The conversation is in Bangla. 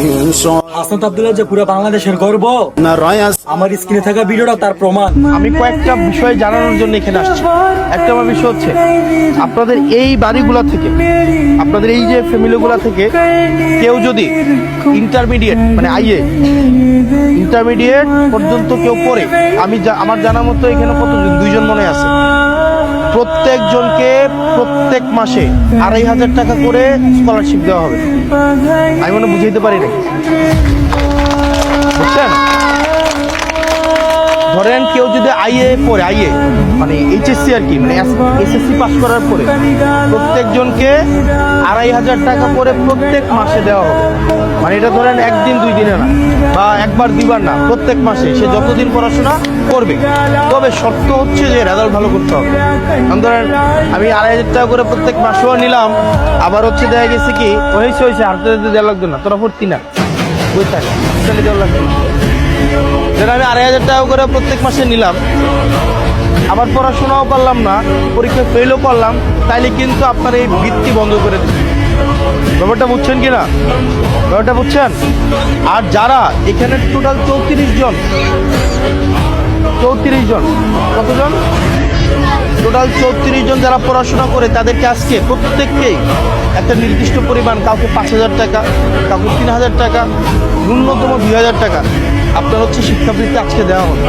হাসনাত আব্দুল্লাহ যে পুরো বাংলাদেশের গর্ব, আমার স্ক্রিনে থাকা ভিডিওটা তার প্রমাণ। আমি কয়েকটা বিষয় জানানোর জন্য এখানে আসছি। একটা আমার বিষয় হচ্ছে, আপনাদের এই বাড়িগুলা থেকে, আপনাদের এই যে ফ্যামিলিগুলা থেকে কেউ যদি ইন্টারমিডিয়েট মানে আইএ ইন্টারমিডিয়েট পর্যন্ত কেউ পড়ে, আমার জানা মতো এখানে কতজন, 2 জন মনে আছে, প্রত্যেকজনকে প্রত্যেক মাসে 2,500 টাকা করে স্কলারশিপ দেওয়া হবে। আমি মনে বুঝাইতে পারি না, বুঝছেন? ধরেন কেউ যদি আইএ পড়ে, আইএ মানে এইচএসসি আর কি, মানে এসএসসি পাস করার পরে প্রত্যেকজনকে 2,500 টাকা করে প্রত্যেক মাসে দেওয়া হবে। মানে এটা ধরেন 1 দিন 2 দিনে না, বা 1 বার 2 বার না, প্রত্যেক মাসে সে যতদিন পড়াশোনা করবে। তবে শর্ত হচ্ছে যে রেজাল্ট ভালো করতে হবে। ধরেন আমি 2,500 টাকা করে প্রত্যেক মাসেও নিলাম, আবার হচ্ছে দেখা গেছে কি হয়েছে হাতে দেওয়া লাগতো না, তোরা ভর্তি না, বুঝতে দেওয়া লাগতো না। যেটা আমি 2,500 টাকা করে প্রত্যেক মাসে নিলাম, আবার পড়াশোনাও করলাম না, পরীক্ষা ফেলও করলাম, তাইলে কিন্তু আপনার এই বৃত্তি বন্ধ করে দিচ্ছে। ব্যাপারটা বুঝছেন কি না? ব্যাপারটা বুঝছেন? আর যারা এখানে টোটাল 34 জন, কতজন? টোটাল 34 জন যারা পড়াশোনা করে, তাদেরকে আজকে প্রত্যেককেই একটা নির্দিষ্ট পরিমাণ, কাউকে 5,000 টাকা, কাউকে 3,000 টাকা, ন্যূনতম 2,000 টাকা আপনার হচ্ছে শিক্ষাবৃত্তি আজকে দেওয়া হবে।